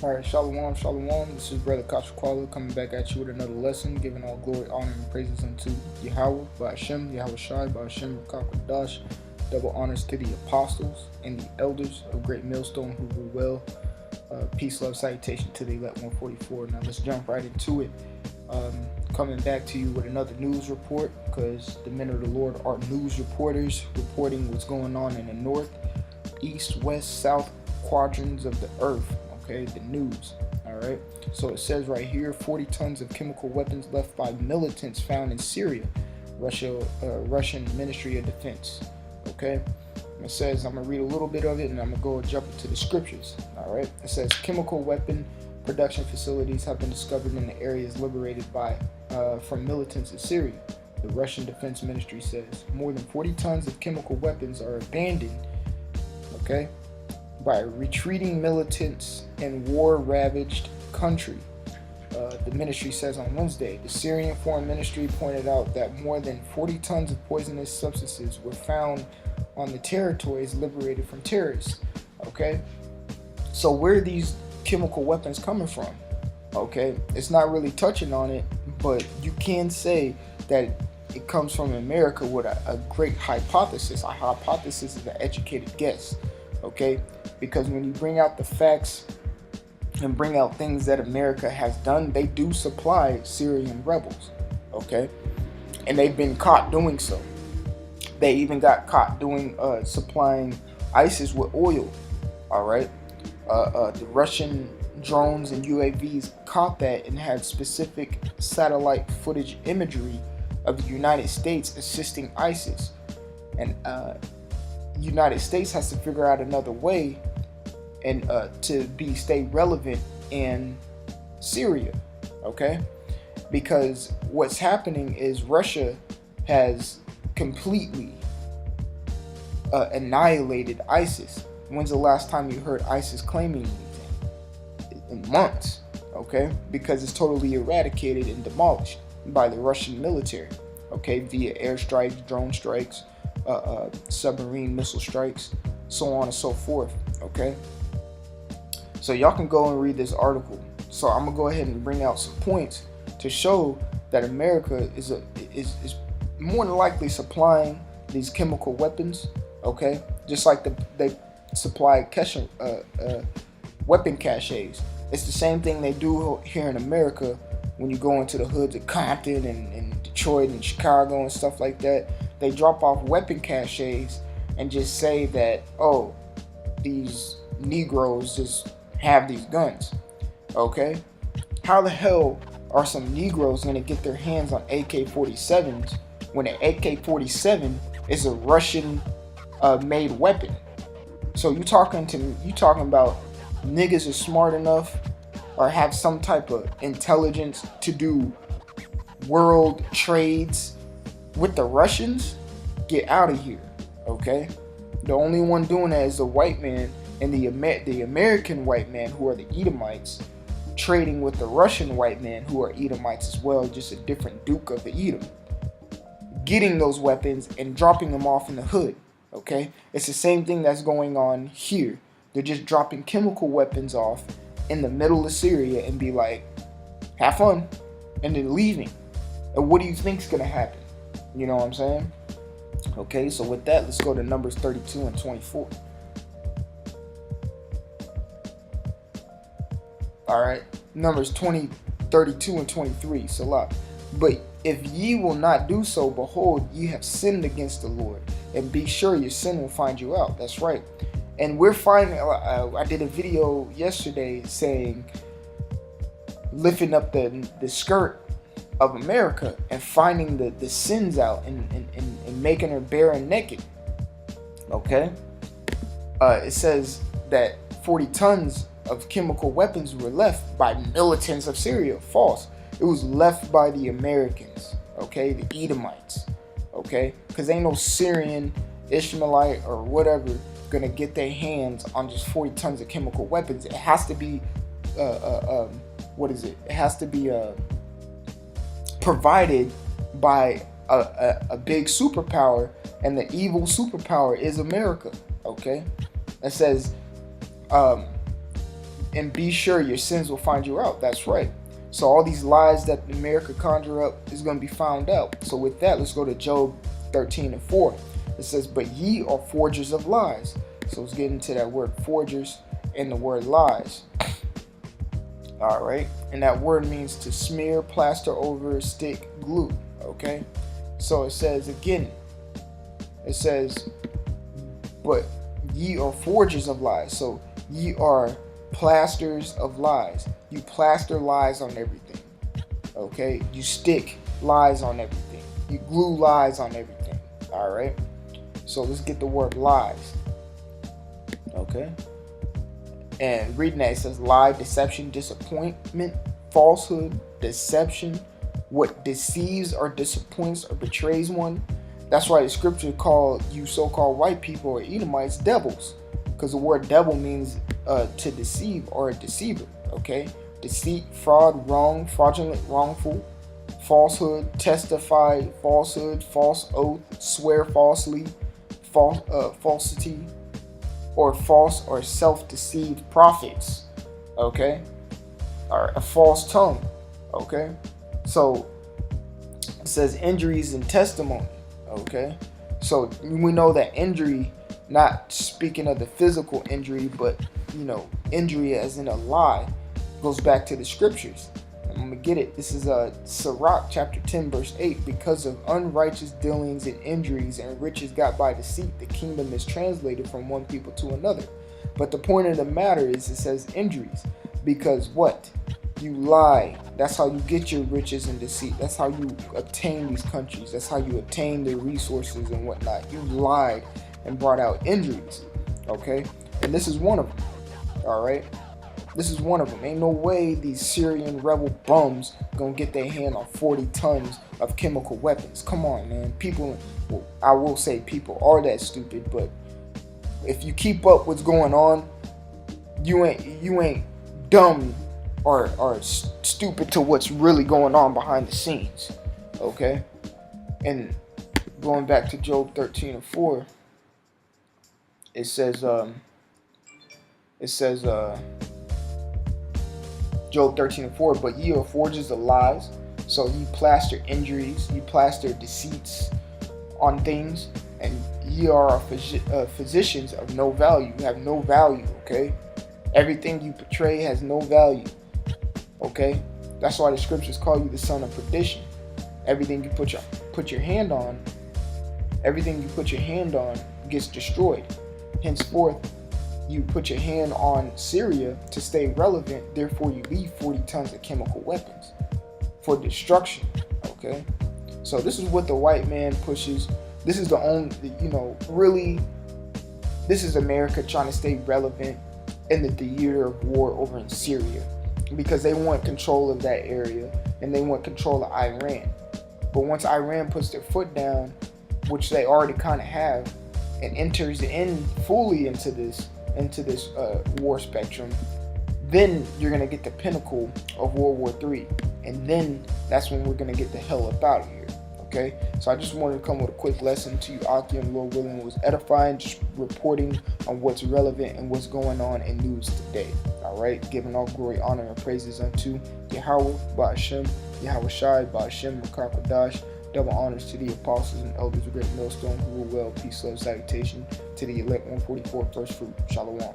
Alright, Shalom, Shalom. This is Brother Kashakwala coming back at you with another lesson, giving all glory, honor, and praises unto Yahweh, by Hashem, Yahweh Shai, by Hashem, Rakakwadash. Double honors to the apostles and the elders of Great Millstone who rule well. Peace, love, salutation to the elect 144. Now let's jump right into it. Coming back to you with another news report, because the men of the Lord are news reporters, reporting what's going on in the north, east, west, south quadrants of the earth. Okay, the news. All right, so it says right here, 40 tons of chemical weapons left by militants found in Syria, Russian Ministry of Defense. Okay, it says, I'm gonna read a little bit of it and I'm gonna go jump into the scriptures. All right, it says chemical weapon production facilities have been discovered in the areas liberated from militants in Syria. The Russian Defense Ministry says more than 40 tons of chemical weapons are abandoned. Okay, by retreating militants in war-ravaged country. The ministry says on Wednesday, the Syrian Foreign Ministry pointed out that more than 40 tons of poisonous substances were found on the territories liberated from terrorists. Okay, so where are these chemical weapons coming from? Okay, it's not really touching on it, but you can say that it comes from America with a great hypothesis. A hypothesis is an educated guess. Okay, because when you bring out the facts and bring out things that America has done, they do supply Syrian rebels. Okay, and they've been caught doing so. They even got caught doing supplying ISIS with oil. All right, the Russian drones and UAVs caught that and had specific satellite footage imagery of the United States assisting ISIS, and United States has to figure out another way and to stay relevant in Syria. Okay, because what's happening is Russia has completely annihilated ISIS. When's the last time you heard ISIS claiming anything? In months. Okay, because it's totally eradicated and demolished by the Russian military. Okay, via airstrikes, drone strikes, submarine missile strikes, so on and so forth. Okay, so y'all can go and read this article. So I'm gonna go ahead and bring out some points to show that America is more than likely supplying these chemical weapons. Okay, just like they supply weapon caches. It's the same thing they do here in America when you go into the hoods of Compton and Detroit and Chicago and stuff like that. They drop off weapon caches and just say that, oh, these Negroes just have these guns. Okay, how the hell are some Negroes going to get their hands on AK-47s when an AK-47 is a Russian made weapon? So you talking about niggas are smart enough or have some type of intelligence to do world trades with the Russians? Get out of here. Okay, the only one doing that is the white man and the American white man, who are the Edomites, trading with the Russian white man, who are Edomites as well, just a different Duke of the Edom, getting those weapons and dropping them off in the hood. Okay, it's the same thing that's going on here. They're just dropping chemical weapons off in the middle of Syria and be like, have fun, and then leaving. And what do you think's gonna happen? You know what I'm saying? Okay, so with that, let's go to Numbers 32 and 24. All right, Numbers 32 and 23. Salah. But if ye will not do so, behold, ye have sinned against the Lord, and be sure your sin will find you out. That's right. And we're finding, I did a video yesterday saying, lifting up the skirt of America and finding the sins out and making her bare and naked. Okay, it says that 40 tons of chemical weapons were left by militants of Syria. False. It was left by the Americans. Okay, the Edomites. Okay, because ain't no Syrian, Ishmaelite, or whatever gonna get their hands on just 40 tons of chemical weapons. It has to be what is it? It has to be provided by a big superpower, and the evil superpower is America. Okay, it says and be sure your sins will find you out. That's right. So all these lies that America conjure up is going to be found out. So with that, let's go to Job 13 and 4. It says, but ye are forgers of lies. So let's get into that word forgers and the word lies. All right. And that word means to smear, plaster over, stick, glue. Okay. So it says again, it says, but ye are forgers of lies. So ye are plasters of lies. You plaster lies on everything. Okay. You stick lies on everything. You glue lies on everything. All right. So let's get the word lies. Okay. And reading that, it says lie, deception, disappointment, falsehood, deception, what deceives or disappoints or betrays one. That's why the scripture called you so-called white people or Edomites devils, because the word devil means to deceive or a deceiver. Okay. Deceit, fraud, wrong, fraudulent, wrongful, falsehood, testify, falsehood, false oath, swear falsely, falsity, or false or self-deceived prophets. Okay, or a false tongue. Okay, so it says injuries and testimony. Okay, so we know that injury, not speaking of the physical injury, but injury as in a lie, goes back to the scriptures. I'm gonna get it. This is Sirach chapter 10 verse 8. Because of unrighteous dealings and injuries and riches got by deceit, the kingdom is translated from one people to another. But the point of the matter is, it says injuries because what? You lie. That's how you get your riches and deceit. That's how you obtain these countries. That's how you obtain their resources and whatnot. You lied and brought out injuries. Okay, and this is one of them. All right. This is one of them. Ain't no way these Syrian rebel bums gonna get their hand on 40 tons of chemical weapons. Come on, man. People, well, I will say people are that stupid, but if you keep up what's going on, you ain't dumb or stupid to what's really going on behind the scenes. Okay? And going back to Job 13 and 4, it says Job 13 and 4, but ye are forgers of lies. So you plaster injuries, you plaster deceits on things, and ye are physicians of no value. You have no value, okay? Everything you portray has no value, okay? That's why the scriptures call you the son of perdition. Everything you put your hand on, gets destroyed. Henceforth, you put your hand on Syria to stay relevant, therefore you leave 40 tons of chemical weapons for destruction. Okay, so this is what the white man pushes. This is the only, really, this is America trying to stay relevant in the theater of war over in Syria, because they want control of that area and they want control of Iran. But once Iran puts their foot down, which they already kind of have, and enters in fully into this war spectrum, then you're going to get the pinnacle of World War III. And then that's when we're going to get the hell up out of here. Okay? So I just wanted to come with a quick lesson to you, Aki, and Lord willing, it was edifying, just reporting on what's relevant and what's going on in news today. Alright? Giving all glory, honor, and praises unto Yahweh, Ba'ashem, Yahweh Shai, Ba'ashem, Makakwadash. Double honors to the apostles and elders of Great Millstone who rule well. Peace, love, salutation to the elect 144 first fruit. Shalom.